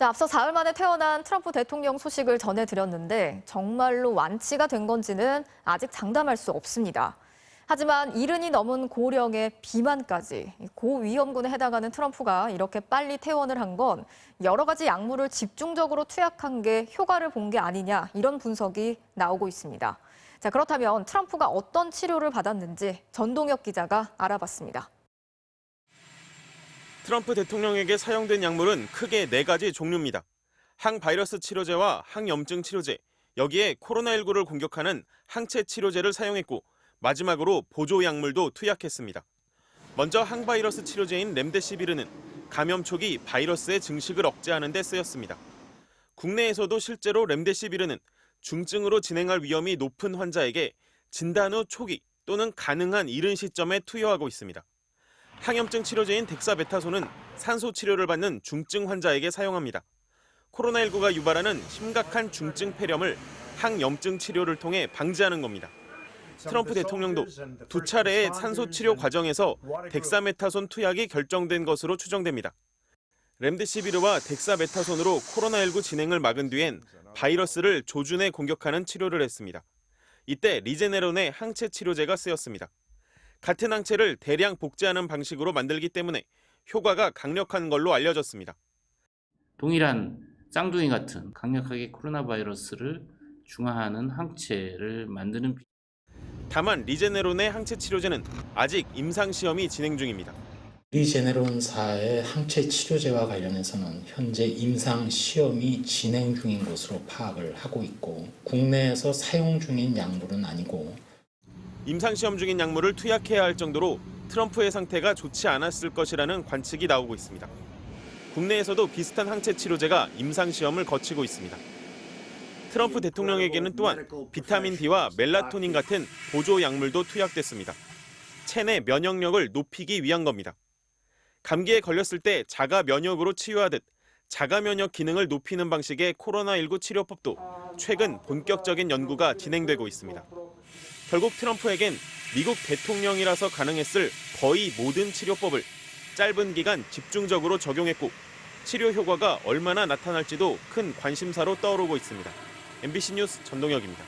자, 앞서 사흘 만에 퇴원한 트럼프 대통령 소식을 전해드렸는데 정말로 완치가 된 건지는 아직 장담할 수 없습니다. 하지만 70이 넘은 고령의 비만까지 고위험군에 해당하는 트럼프가 이렇게 빨리 퇴원을 한 건 여러 가지 약물을 집중적으로 투약한 게 효과를 본 게 아니냐 이런 분석이 나오고 있습니다. 자, 그렇다면 트럼프가 어떤 치료를 받았는지 전동혁 기자가 알아봤습니다. 트럼프 대통령에게 사용된 약물은 크게 4가지 종류입니다. 항바이러스 치료제와 항염증 치료제, 여기에 코로나19를 공격하는 항체 치료제를 사용했고 마지막으로 보조 약물도 투약했습니다. 먼저 항바이러스 치료제인 렘데시비르는 감염 초기 바이러스의 증식을 억제하는 데 쓰였습니다. 국내에서도 실제로 렘데시비르는 중증으로 진행할 위험이 높은 환자에게 진단 후 초기 또는 가능한 이른 시점에 투여하고 있습니다. 항염증 치료제인 덱사메타손은 산소 치료를 받는 중증 환자에게 사용합니다. 코로나19가 유발하는 심각한 중증 폐렴을 항염증 치료를 통해 방지하는 겁니다. 트럼프 대통령도 2차례의 산소 치료 과정에서 덱사메타손 투약이 결정된 것으로 추정됩니다. 렘데시비르와 덱사메타손으로 코로나19 진행을 막은 뒤엔 바이러스를 조준해 공격하는 치료를 했습니다. 이때 리제네론의 항체 치료제가 쓰였습니다. 같은 항체를 대량 복제하는 방식으로 만들기 때문에 효과가 강력한 걸로 알려졌습니다. 동일한 쌍둥이 같은 강력하게 코로나 바이러스를 중화하는 항체를 만드는 다만 리제네론의 항체 치료제는 아직 임상 시험이 진행 중입니다. 리제네론사의 항체 치료제와 관련해서는 현재 임상 시험이 진행 중인 것으로 파악을 하고 있고 국내에서 사용 중인 약물은 아니고 임상시험 중인 약물을 투약해야 할 정도로 트럼프의 상태가 좋지 않았을 것이라는 관측이 나오고 있습니다. 국내에서도 비슷한 항체 치료제가 임상시험을 거치고 있습니다. 트럼프 대통령에게는 또한 비타민 D와 멜라토닌 같은 보조 약물도 투약됐습니다. 체내 면역력을 높이기 위한 겁니다. 감기에 걸렸을 때 자가 면역으로 치유하듯 자가 면역 기능을 높이는 방식의 코로나19 치료법도 최근 본격적인 연구가 진행되고 있습니다. 결국 트럼프에겐 미국 대통령이라서 가능했을 거의 모든 치료법을 짧은 기간 집중적으로 적용했고 치료 효과가 얼마나 나타날지도 큰 관심사로 떠오르고 있습니다. MBC 뉴스 전동혁입니다.